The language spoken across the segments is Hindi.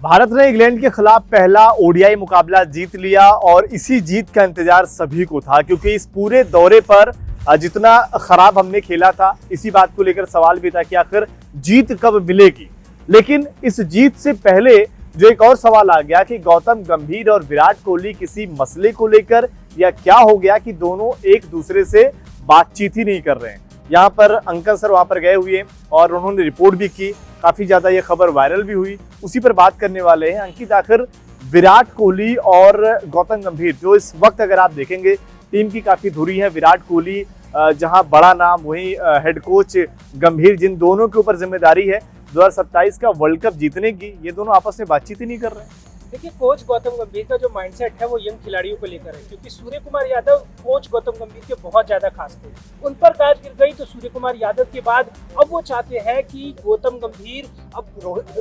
भारत ने इंग्लैंड के खिलाफ पहला ओडीआई मुकाबला जीत लिया और इसी जीत का इंतजार सभी को था, क्योंकि इस पूरे दौरे पर जितना खराब हमने खेला था, इसी बात को लेकर सवाल भी था कि आखिर जीत कब मिलेगी। लेकिन इस जीत से पहले जो एक और सवाल आ गया कि गौतम गंभीर और विराट कोहली किसी मसले को लेकर या क्या हो गया कि दोनों एक दूसरे से बातचीत ही नहीं कर रहे हैं। यहाँ पर अंकल सर वहां पर गए हुए हैं और उन्होंने रिपोर्ट भी की, काफी ज्यादा ये खबर वायरल भी हुई, उसी पर बात करने वाले हैं। अंकित, आखिर विराट कोहली और गौतम गंभीर जो इस वक्त अगर आप देखेंगे टीम की काफी धुरी है, विराट कोहली जहां बड़ा नाम, वहीं हेड कोच गंभीर, जिन दोनों के ऊपर जिम्मेदारी है 2027 का वर्ल्ड कप जीतने की, ये दोनों आपस में बातचीत ही नहीं कर रहे हैं। देखिए, कोच गौतम गंभीर का जो माइंडसेट है वो यंग खिलाड़ियों को लेकर है, क्योंकि सूर्य कुमार यादव कोच गौतम गंभीर के बहुत ज्यादा खास थे। उन पर गाज गिर गई तो सूर्य कुमार यादव के बाद अब वो चाहते हैं कि गौतम गंभीर, अब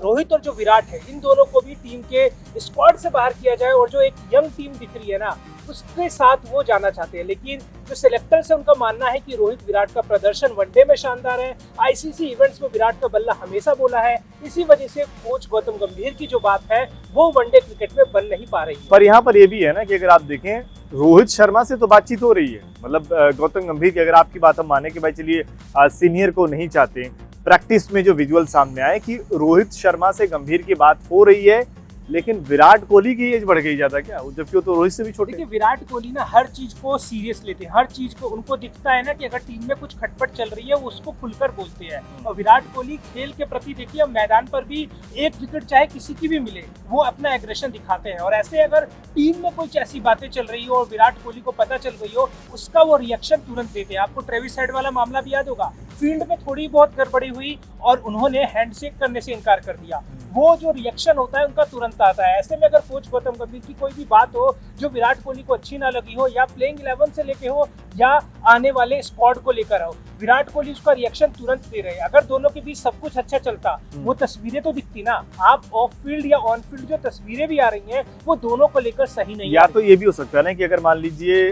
रोहित और जो विराट है, इन दोनों को भी टीम के स्क्वाड से बाहर किया जाए और जो एक यंग टीम दिख रही है ना, उसके साथ वो जाना चाहते हैं। लेकिन जो सिलेक्टर्स है उनका मानना है कि रोहित विराट का प्रदर्शन वनडे में शानदार है, आईसीसी इवेंट्स में विराट का बल्ला हमेशा बोला है, इसी वजह से कोच गौतम गंभीर की जो बात है वो वनडे क्रिकेट में बन नहीं पा रही है। पर यहाँ पर ये भी है ना कि अगर आप देखें रोहित शर्मा से तो बातचीत हो रही है, मतलब गौतम गंभीर की, अगर आपकी बात हम माने कि भाई चलिए सीनियर को नहीं चाहते, प्रैक्टिस में जो विजुअल सामने आए कि रोहित शर्मा से गंभीर की बात हो रही है, लेकिन विराट कोहली की एज बढ़ गई ज्यादा क्या, जबकि वो तो रोहित से भी छोटे। देखिए, विराट कोहली ना हर चीज को सीरियस लेते हैं, हर चीज को उनको दिखता है ना कि अगर टीम में कुछ खटपट चल रही है वो उसको खुलकर बोलते हैं। और विराट कोहली खेल के प्रति देखिए, अब मैदान पर भी एक विकेट चाहे किसी की भी मिले वो अपना एग्रेशन दिखाते हैं। और ऐसे अगर टीम में कुछ ऐसी बातें चल रही हो और विराट कोहली को पता चल गई हो, उसका वो रिएक्शन तुरंत देते हैं। आपको ट्रेविस हेड वाला मामला भी याद होगा, फील्ड में थोड़ी बहुत गड़बड़ी हुई और उन्होंने हैंडशेक करने से इनकार कर दिया। वो जो रिएक्शन होता है उनका तुरंत आता है। ऐसे में अगर कोच गौतम गंभीर की कोई भी बात हो जो विराट कोहली को अच्छी ना लगी हो, या प्लेइंग 11 से लेके हो या आने वाले स्क्वाड को लेकर हो, विराट कोहली उसका रिएक्शन तुरंत दे रहे हैं। अगर दोनों के बीच सब कुछ अच्छा चलता, वो तस्वीरें तो दिखती ना। आप ऑफ फील्ड या ऑन फील्ड जो तस्वीरें भी आ रही हैं वो दोनों को लेकर सही नहीं। या तो ये भी हो सकता है ना कि अगर मान लीजिए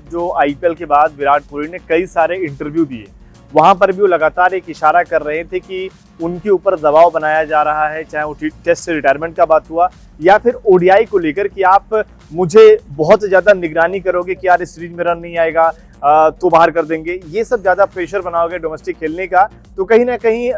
जो आईपीएल के बाद विराट कोहली ने कई सारे इंटरव्यू दिए, वहां पर भी वो लगातार एक इशारा कर रहे थे कि उनके ऊपर दबाव बनाया जा रहा है, चाहे वो टेस्ट से रिटायरमेंट का बात हुआ या फिर ओडीआई को लेकर कि आप मुझे बहुत ज्यादा निगरानी करोगे कि यार इस सीरीज में रन नहीं आएगा तो बाहर कर देंगे, ये सब ज्यादा प्रेशर बनाओगे डोमेस्टिक खेलने का। तो कहीं ना कहीं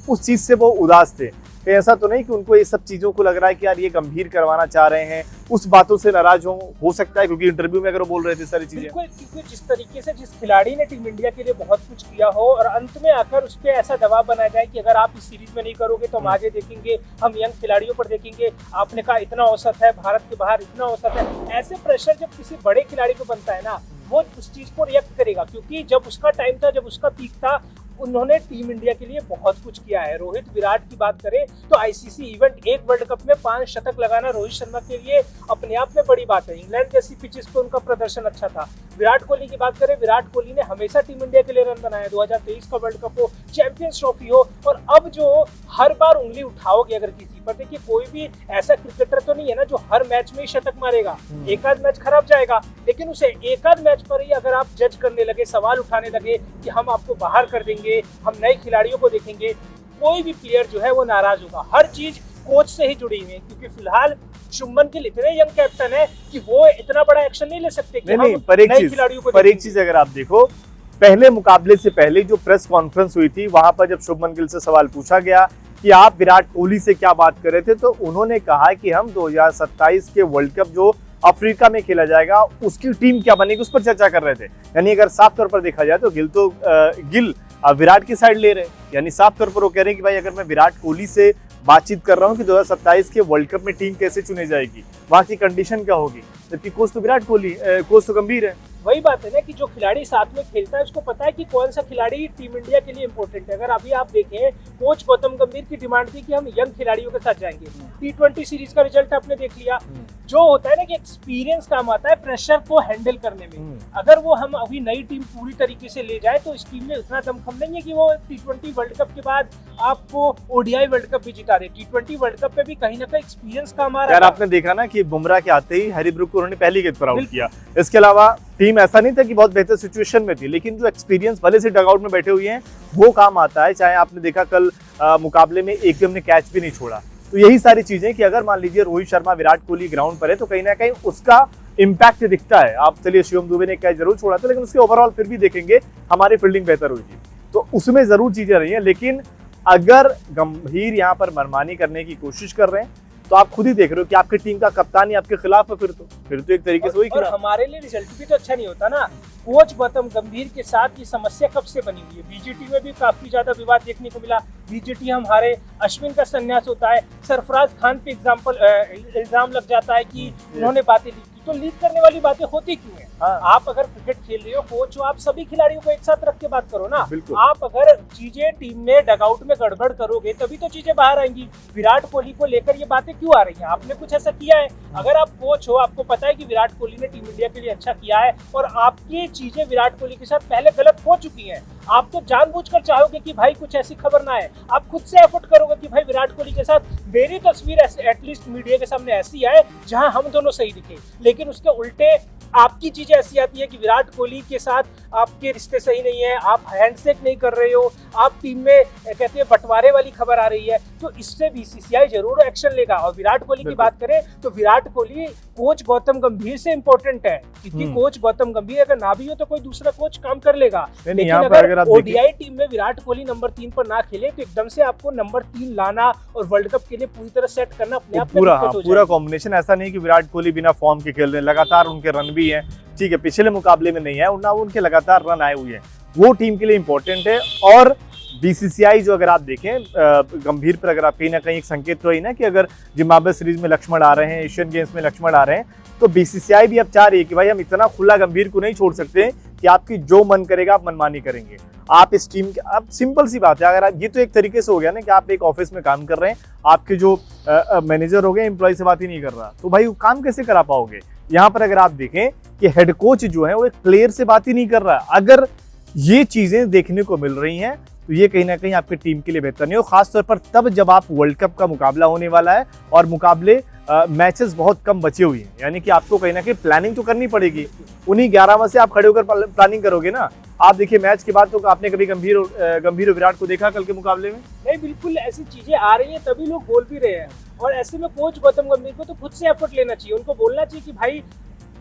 उस चीज से वो उदास थे। ऐसा तो नहीं कि उनको ये सब चीजों को लग रहा है कि यार ये गंभीर करवाना चाह रहे हैं, उस बातों से नाराज हो सकता है, क्योंकि इंटरव्यू में अगर वो बोल रहे थे सारी चीजें। बिल्कुल, क्योंकि जिस तरीके से जिस खिलाड़ी ने टीम इंडिया के लिए बहुत कुछ किया हो और अंत में आकर उस पर ऐसा दबाव बनाया जाए कि अगर आप इस सीरीज में नहीं करोगे तो हम आगे देखेंगे, हम यंग खिलाड़ियों पर देखेंगे, आपने कहा इतना औसत है, भारत के बाहर इतना औसत है। ऐसे प्रेशर जब किसी बड़े खिलाड़ी को बनता है ना, वो उस चीज को रिएक्ट करेगा, क्योंकि जब उसका टाइम था, जब उसका पीक था, उन्होंने टीम इंडिया के लिए बहुत कुछ किया है। रोहित विराट की बात करें तो आईसीसी इवेंट, एक वर्ल्ड कप में 5 शतक लगाना रोहित शर्मा के लिए अपने आप में बड़ी बात है। इंग्लैंड जैसी पिचेस पे उनका प्रदर्शन अच्छा था। विराट कोहली की बात करें, विराट कोहली ने हमेशा टीम इंडिया के लिए रन बनाया, 2023 का वर्ल्ड कप हो, चैंपियंस ट्रॉफी हो। और अब जो हर बार उंगली उठाओगे अगर किसी पर, देखिए कोई भी ऐसा क्रिकेटर तो नहीं है ना जो हर मैच में ही शतक मारेगा, एक आध मैच खराब जाएगा, लेकिन उसे एक आध मैच पर ही अगर आप जज करने लगे, सवाल उठाने लगे कि हम आपको बाहर कर देंगे, हम नए खिलाड़ियों को देखेंगे, कोई भी प्लेयर जो है वो नाराज होगा। हर चीज कोच से ही जुड़ी हुई है, क्योंकि फिलहाल शुभमन गिल इतने यंग कैप्टन है कि वो इतना बड़ा एक्शन नहीं ले सकते कि हम नए खिलाड़ियों को। पर एक चीज अगर आप देखो, पहले मुकाबले से पहले जो प्रेस कॉन्फ्रेंस हुई थी, वहां पर जब शुभमन गिल से सवाल पूछा गया कि आप विराट कोहली से क्या बात कर रहे थे, तो उन्होंने कहा कि हम 2027 के वर्ल्ड कप जो अफ्रीका में खेला जाएगा उसकी टीम क्या बनेगी, उस पर चर्चा कर रहे थे। यानी अगर साफ तौर पर देखा जाए तो गिल विराट की साइड ले रहे हैं। यानी साफ तौर पर वो कह रहे हैं कि भाई अगर मैं विराट कोहली से बातचीत कर रहा हूँ कि 2027 के वर्ल्ड कप में टीम कैसे चुनी जाएगी, वहां की कंडीशन क्या होगी, जबकि कोच तो विराट कोहली, कोच तो गंभीर है। वही बात है ना कि जो खिलाड़ी साथ में खेलता है उसको पता है कि कौन सा खिलाड़ी टीम इंडिया के लिए इंपॉर्टेंट है। अगर अभी आप देखें, कोच गौतम गंभीर की डिमांड थी कि हम यंग खिलाड़ियों के साथ जाएंगे। T20 सीरीज का रिजल्ट आपने देख लिया। जो होता है ना कि एक्सपीरियंस काम आता है प्रेशर को हैंडल करने में। अगर वो हम अभी नई टीम पूरी तरीके से ले जाए तो इस टीम में उतना दमखम नहीं है कि वो T20 वर्ल्ड कप के बाद आपको ओडीआई वर्ल्ड कप भी जिता दे। T20 वर्ल्ड कप पे भी कहीं ना कहीं एक्सपीरियंस काम आ रहा है। यार आपने देखा ना कि बुमराह के आते ही हैरी ब्रूक को उन्होंने पहली गेंद पर आउट किया। इसके अलावा टीम ऐसा नहीं था कि बहुत बेहतर सिचुएशन में थी, लेकिन जो एक्सपीरियंस भले से डगआउट में बैठे हुए हैं वो काम आता है। चाहे आपने देखा कल मुकाबले में एक भी हमने कैच भी नहीं छोड़ा, तो यही सारी चीजें कि अगर मान लीजिए रोहित शर्मा विराट कोहली ग्राउंड पर है तो कहीं ना कहीं उसका इम्पैक्ट दिखता है। आप चलिए शिवम दुबे ने कैच जरूर छोड़ा था, लेकिन उसके ओवरऑल फिर भी देखेंगे हमारी फील्डिंग बेहतर हुई थी, तो उसमें जरूर चीजें रही हैं। लेकिन अगर गंभीर यहाँ पर मनमानी करने की कोशिश कर रहे हैं तो आप खुद ही देख रहे हो कि आपकी टीम का कप्तान ही आपके खिलाफ है, फिर तो एक तरीके से वही और हमारे लिए रिजल्ट भी तो अच्छा नहीं होता ना। कोच गौतम गंभीर के साथ ये समस्या कब से बनी हुई है? बीजीटी में भी काफी ज्यादा विवाद देखने को मिला। बीजीटी हम हारे, अश्विन का संन्यास होता है, सरफराज खान पे इल्जाम लग जाता है कि उन्होंने बातें लीक की। तो लीक करने वाली बातें होती क्यों है? आप अगर क्रिकेट खेल रहे हो, कोच हो, आप सभी खिलाड़ियों को एक साथ रख के बात करो ना। आप अगर चीजें टीम में डगआउट में गड़बड़ करोगे तभी तो चीजें बाहर आएंगी। विराट कोहली को लेकर ये बातें क्यों आ रही हैं? आपने कुछ ऐसा किया है? अगर आप कोच हो, आपको पता है कि विराट कोहली ने टीम इंडिया के लिए अच्छा किया है और आपकी चीजें विराट कोहली के साथ पहले गलत हो चुकी हैं, आप तो जानबूझकर चाहोगे कि भाई कुछ ऐसी खबर ना आए। आप खुद से एफर्ट करोगे कि भाई विराट कोहली के साथ मेरी तस्वीर एटलीस्ट मीडिया के सामने ऐसी आए जहां हम दोनों सही दिखे। लेकिन उसके उल्टे आपकी चीजें ऐसी आती है कि विराट कोहली के साथ आपके रिश्ते सही नहीं है, आप हैंडशेक नहीं कर रहे हो, आप टीम में कहते हैं बंटवारे वाली खबर आ रही है। तो इससे बीसीसीआई जरूर एक्शन लेगा। और विराट कोहली की बात करें तो विराट कोहली कोच गौतम गंभीर से इंपॉर्टेंट है, क्योंकि कोच गौतम गंभीर अगर ना भी हो तो कोई दूसरा कोच काम कर लेगा। लेकिन अगर ओडीआई टीम में विराट कोहली नंबर 3 पर ना खेले तो एकदम से आपको नंबर 3 लाना और वर्ल्ड कप के लिए पूरी तरह सेट करना अपने आप में पूरा कॉम्बिनेशन। ऐसा नहीं कि विराट कोहली बिना फॉर्म के खेल रहे हैं, लगातार उनके रन भी हैं, ठीक है, पिछले मुकाबले में नहीं है ना, उनके लगातार रन आए हुए हैं, वो टीम के लिए इंपॉर्टेंट है। और बीसीसीआई जो अगर आप देखें गंभीर पर, अगर आप कहीं ना कहीं एक संकेत तो है ना कि अगर जिम्बाब्वे सीरीज में लक्ष्मण आ रहे हैं, एशियन गेम्स में लक्ष्मण आ रहे हैं, तो बीसीसीआई भी अब चाह रही है कि भाई हम इतना खुला गंभीर को नहीं छोड़ सकते कि आपकी जो मन करेगा आप मनमानी करेंगे। आप इस टीम के, अब सिंपल सी बात है, अगर आप, ये तो एक तरीके से हो गया ना कि आप एक ऑफिस में काम कर रहे हैं, आपके जो मैनेजर हो गए एम्प्लॉय से बात ही नहीं कर रहा, तो भाई काम कैसे करा पाओगे? यहाँ पर अगर आप देखें कि हेड कोच जो है वो एक प्लेयर से बात ही नहीं कर रहा। अगर ये चीजें देखने को मिल रही हैं तो ये कहीं ना कहीं आपकी टीम के लिए बेहतर नहीं हो, खासतौर पर तब जब आप वर्ल्ड कप का मुकाबला होने वाला है और मुकाबले मैचेस बहुत कम बचे हुए हैं, यानी कि आपको कहीं ना कहीं प्लानिंग तो करनी पड़ेगी। उन्हीं 11 में से आप खड़े होकर प्लानिंग करोगे ना। आप देखिए मैच के बाद तो आपने कभी गंभीर और विराट को देखा कल के मुकाबले में? नहीं, बिल्कुल ऐसी चीजें आ रही हैं तभी लोग बोल भी रहे हैं। और ऐसे में कोच गौतम गंभीर को तो खुद से एफर्ट लेना चाहिए, उनको बोलना चाहिए कि भाई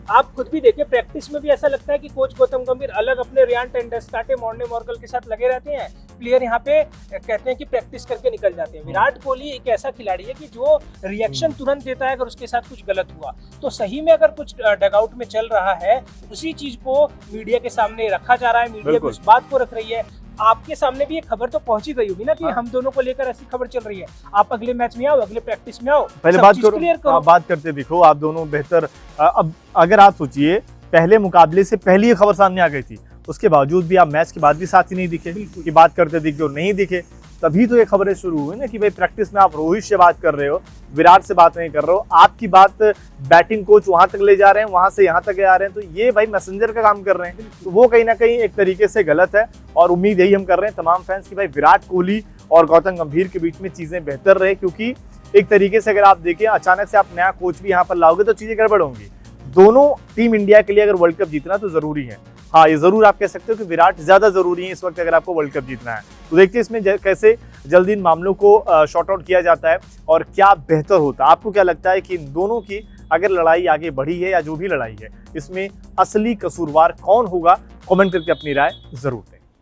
आप खुद भी देखिए, प्रैक्टिस में भी ऐसा लगता है कि कोच गौतम गंभीर अलग अपने रियान टेंडुलकर, मॉर्ने मॉर्कल के साथ लगे रहते हैं। प्लेयर यहाँ पे कहते हैं कि प्रैक्टिस करके निकल जाते हैं। विराट कोहली एक ऐसा खिलाड़ी है कि जो रिएक्शन तुरंत देता है अगर उसके साथ कुछ गलत हुआ। तो सही में अगर कुछ डगआउट में चल रहा है, उसी चीज को मीडिया के सामने रखा जा रहा है, मीडिया भी उस बात को रख रही है। आपके सामने भी एक खबर तो पहुंची गई होगी ना कि हम दोनों को लेकर ऐसी खबर चल रही है। आप अगले मैच में आओ, अगले प्रैक्टिस में आओ, पहले बात करते दिखो। आप दोनों बेहतर, अब अगर आप सोचिए पहले मुकाबले से पहले ये खबर सामने आ गई थी, उसके बावजूद भी आप मैच के बाद भी साथ ही नहीं दिखे कि बात करते दिखे और नहीं दिखे, तभी तो ये खबरें शुरू हुई ना कि भाई प्रैक्टिस में आप रोहित से बात कर रहे हो, विराट से बात नहीं कर रहे हो, आपकी बात बैटिंग कोच वहां तक ले जा रहे हैं, वहां से यहां तक आ रहे हैं, तो ये भाई मैसेंजर का काम कर रहे हैं, तो वो कहीं ना कहीं एक तरीके से गलत है। और उम्मीद यही हम कर रहे हैं तमाम फैंस की भाई विराट कोहली और गौतम गंभीर के बीच में चीजें बेहतर रहे, क्योंकि एक तरीके से अगर आप देखें अचानक से आप नया कोच भी यहाँ पर लाओगे तो चीजें गड़बड़ होंगी। दोनों टीम इंडिया के लिए अगर वर्ल्ड कप जीतना तो जरूरी है। हाँ, ये जरूर आप कह सकते हो कि विराट ज्यादा जरूरी है इस वक्त अगर आपको वर्ल्ड कप जीतना है। तो देखते हैं इसमें कैसे जल्दी इन मामलों को शॉर्ट आउट किया जाता है और क्या बेहतर होता है। आपको क्या लगता है कि इन दोनों की अगर लड़ाई आगे बढ़ी है या जो भी लड़ाई है, इसमें असली कसूरवार कौन होगा? कमेंट करके अपनी राय जरूर दें।